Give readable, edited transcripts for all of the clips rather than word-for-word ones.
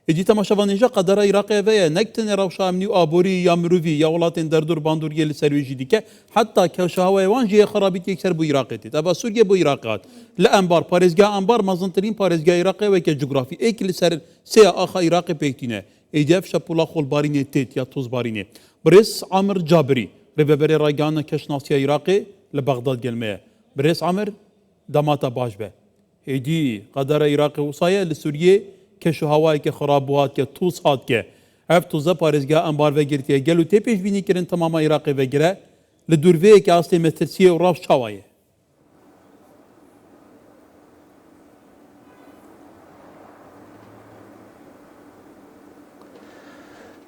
ایدی تماشاوان اینجا قدر عراقی ویا نکتن روشا امنی آبوری یا مروی یا ولاتن دردور باندوری لسرویجی دیگه حتی که شهوای وان جه خرابیت یکسر بو عراقی تید. ابا سوریه بو عراقات. لانبار پارزگاه انبار مازنترین پارزگاه عراقی و که جغرافی ایک لسر سه آخا عراقی پیکتینه. ایدی اف شپولا خول بارینه تید یا توز بارینه. برس عامر جابری رببری رایگان کشناسی عراقی لبغداد گلمه. برس عامر دماتا باش به. ایدی قدر عراقی وصایه لسوریه کشو هوایی که خراب بواد که توز هات که اف توزا پارزگاه انبار وگرتیه گلو تی پیش بینی کرن تمام عراقی وگره لدورویه که اصلی مترسیه و راف شوایه.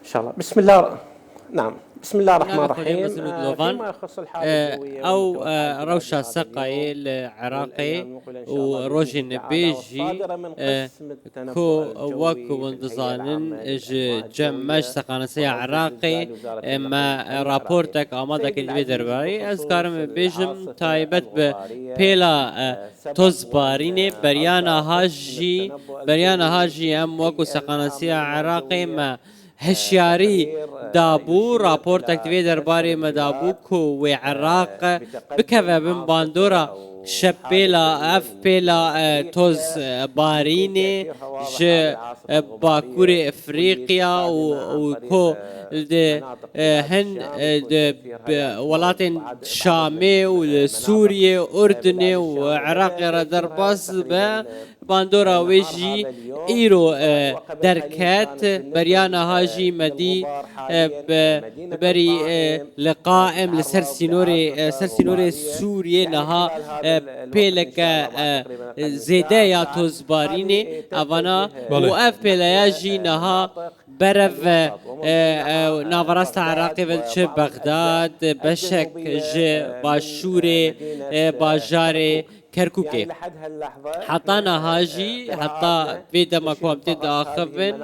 ان شاء الله. بسم الله. نعم. بسم الله الرحمن الرحيم. فيما يخص الحالة أو روشا سقاي العراقي وروجين بيجي كو وكو وندزانن جمج سقانسي عراقي ما رابورتك آمادك اللي درباري از كارم بيجم تايبت بيلا توزباريني بريانا هاجي ام وكو سقانسي عراقي ما هشیاری دابو راپورت اکتیوی درباره مدابو کو و عراق بکوه بن باندورا شب پیلا اف پیلا توز بارینه ج باکور افریقیا و کو ده هن ده ولاتن شامي وسوريا أردن وعراق را درباس به باندورا ويجي إيرو دركات بريانا هاجي مدي بري لقائم لسرسينوري سوريا نها بيلك زيدا يا توزباريني أفانا وأف بيلاياجي نها برف ناوراست عراقي ولش بغداد بشك ج باشوري باجاري كركوكي حطانا هاجي حتى بيدا ما كوامتي داخفن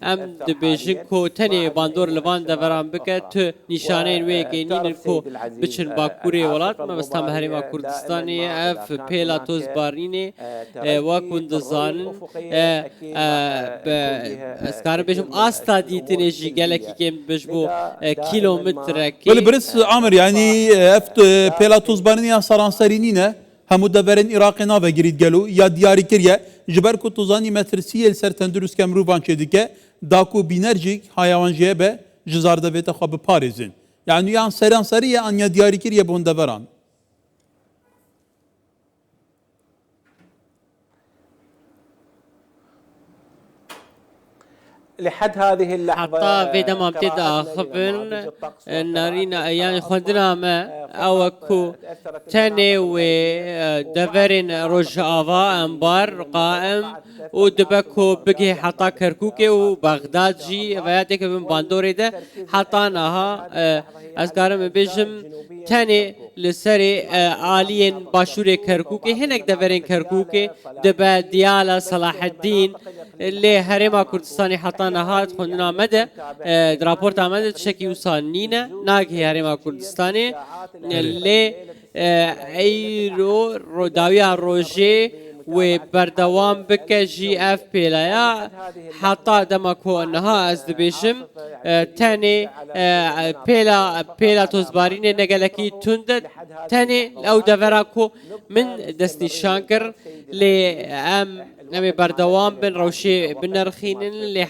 ام دبيجن كو تاني باندور لفان دفران بكت نشانين ويكينين كو بچن باكوري ولات ما بستان بهري ما كردستاني اف بيلا توز باريني وكندزان اسكار بيجم آستا ديتني جي گلكي كيم بجبو كيلومتر ولی برس عامر يعني افت بيلا توز باريني سرانسرينينه همو دورن عراق ناوه گرید گلو یا دیاری کریه جبر کو توزانی مترسیه لسر تندروس کم روبان چه دیگه داکو بینرجیک حیوان جیه به جزار دویت خواب پارزین یعنی یان سران سریه ان یا دیاری کریه بون دوران لحد هذه اللحظة حتى في دم ابتدى خبن نارينا يعني خدنا ما أو كو تاني ودفرين رجعوا أنبار قائم ودبكو بقي حتى كركوكي وبغداد جي فياتك من باندوري ده حتى نها أذكارم بيجم تاني لسري عاليين باشوري كركوكي هناك دفرين كركوكي دبا ديالا صلاح الدين اللي هرما كردستاني حتى نهات خندنا مدى رابورت عمد شكي وصانينا ناقي هرما كردستاني اللي ايرو روداويا روجي وبردوام بك جي اف بيلايا حتى دمكو انها از دبيشم تاني بيلا توزبارين نقلكي تندد تاني او دفراكو من دستي شانكر نمي بردوام بن روشي بنرخين اللي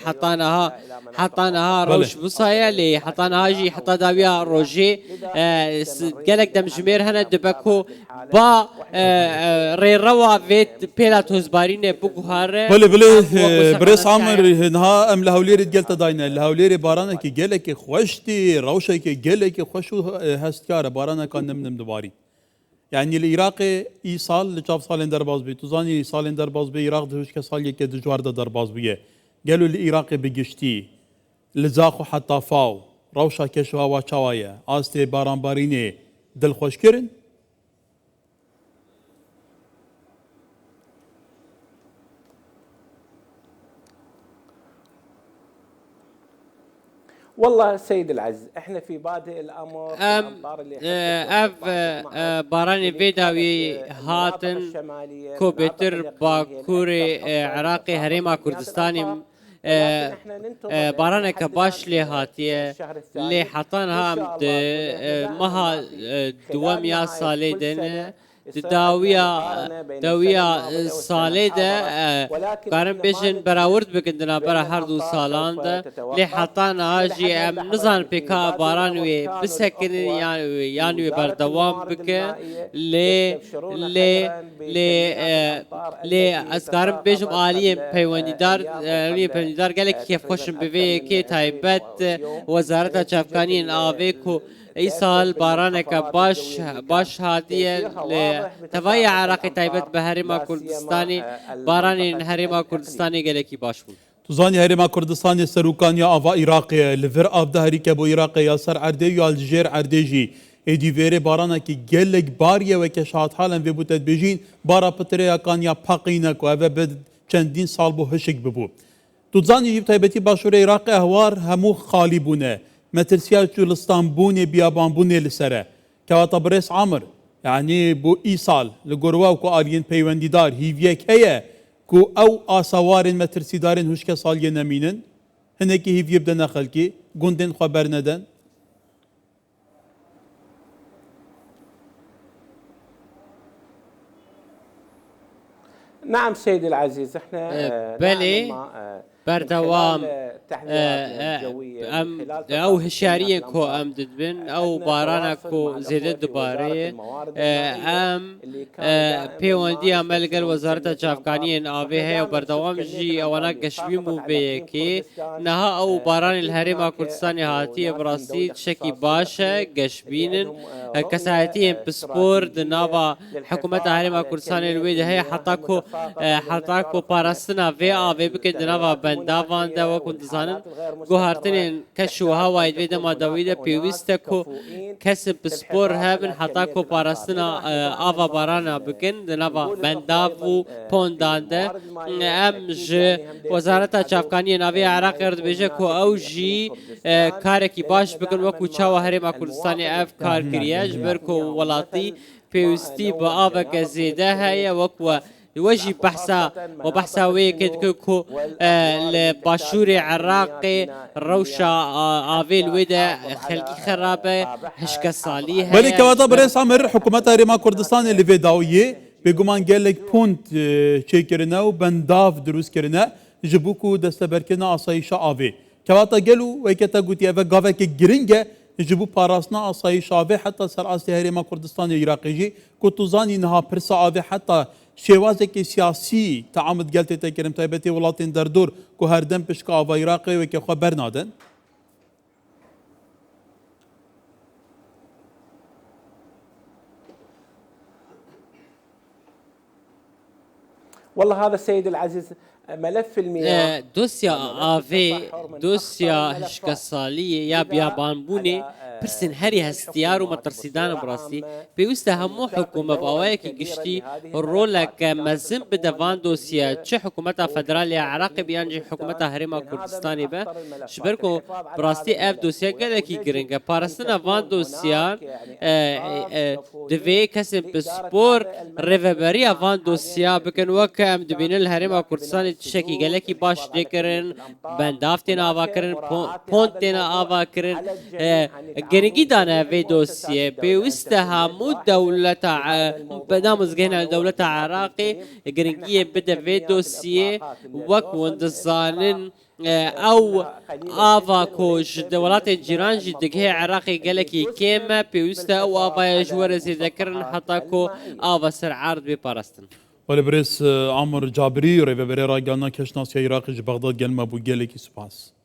حطاناها روش بصايا اللي حطاناها جي حطا داويا روجي قالك دم جمير هنا دبكو با ري روا فيت بيلا توزبارين بوكوهار بلي بريس عمر نها ام لهوليري قلت داينا لهوليري بارانا كي قالك خوشتي روشا كي قالك خوشو هستكار بارانا كان نم دباري يعني العراقي اي سال لجاب سالين درباز بي توزاني سالين درباز بي عراق دهوش كسال يك دجوار درباز بيه قالوا العراقي بقشتي لزاخو حتى فاو روشا كشوا وشوايا استي باران باريني دل خوش كرن والله سيد العزيز احنا في بادئ الامر باراني فيداوي هاتن كوبيتر باكوري عراقي هريما كردستاني بارانك باش لي هاتيه لي حطانها مها دوام يا صالدين داويا صالده كارم بيشن براورد بكندنا برا هردو سالان ده لي حطانا جي ام نزان بكا بارانوي بسكن يعني بردوام بك لي اسكارم بيشم عاليم بيوندار قالك كيف خوشم بفي كي تايبت وزارة شافكانين آويكو ای سال بارانك باش هاتیه تفای عراقی تایبت به هرما کردستانی باران هرما کردستانی گلکی باش بود. تزانی هرما کردستانی سروکانی آوا عراقی لور آب دهری که با عراقی یا سر عرده یا الجزیر عرده جی ایدی ویره بارانه که گلک باریه و که شاید حالا و بودت بجین بارا پتره کانیا پاقینه که و به چندین سال بو هشک ببو. تزانی جیب تایبتی باشور عراقی هوار همو خالی بونه. مترسيات جولستان بوني بيابان بوني لسره كواتا بريس عمر يعني بو ايصال لقروا وكو آلين بيوندي دار هيفيك هيا كو او آسوارين مترسي دارين هشكا صاليا نمينن هنكي هيفي بدنا خلقي قندن خبر ندن نعم سيدي العزيز احنا بلي بردوام او هشارية كو ام ددبن او بارانا كو زيادة دبارية ام بيواندي عمل قل وزارة شافكانيين آوه و بردوام جي اوانا قشبين مو بيكي نها او باران الهريمة كردستاني هاتي براسي شكي باشا قشبين كساعتين بسبور دنابا حكومة الهريمة كردستاني الويد هي حتاكو باراستنا في آوه بكي دنابا بندافان دا وكنت زانن گوهرتنين كشو هوايد ويدا ما داويدا بيويستكو كسب سبور هابن حتاكو باراستنا آوا بارانا بكن دنابا بندافو پوندان دا امج وزارة شافكانية ناوي عراق يرد بيجه كو او جي كاركي باش بكن وكو چاوا هرما كردستاني اف كار كرياج بركو ولاتي بيوستي با آوا كزيده هيا وكو وجي بحثا ويكد كو لباشور عراقي روشا آفيل ويدا خلقي خرابة هشكا صاليها بلي كواتا بريس عمر حكومة هرما كردستان اللي في داوية بيقومان قالك بونت چيكرنا و بنداف دروس كرنا جبوكو دستبركنا آسايشا آفي كواتا قالو ويكتا قوتي افا قافك جرنجة جبو باراسنا آسايشا آفي حتى سر آسي هرما كردستان العراقي جي كتوزاني نها برسا آفي حتى شوازك سياسي تعامد قالت تكرم تايبتي ولاتين دردور كو هردم بشكا آفا عراقي وكي خبر نادن والله هذا السيد العزيز ملف المياه دوسيا دوسيا هشكا صالية يا بيابان بوني برسن هري هستيار ومترسيدان براسي بيوستا همو حكومة بأوايكي قشتي رولك مزن بدفان دوسيا چه حكومتا فدراليا عراقي بيانجي حكومتا هرما كردستاني با شبركو براستي اف دوسيا قلقي گرنگا پارستنا فان دوسيا دوي كسب بسپور ريفبريا فان دوسيا بكن وكا ام دبين الهرما كردستاني تشكي قلقي باش ديكرن بندافتين آوا کرن پونتين آوا کرن گرنگی دانه وی دوسیه بیوسته همو دولت بدامز گهنا دولت عراقی گرنگی بده وی دوسیه وک وندزانن او آوا کوش دولات جیران جی دگه عراقی گلکی کیمه بیوسته او آوا جوار زیدکرن حتی کو آوا سر عرض بپرستن ولبريس عمر جابري ريفا بريرا قالنا كشناس عراقي بغداد قال ما بو قالك سباس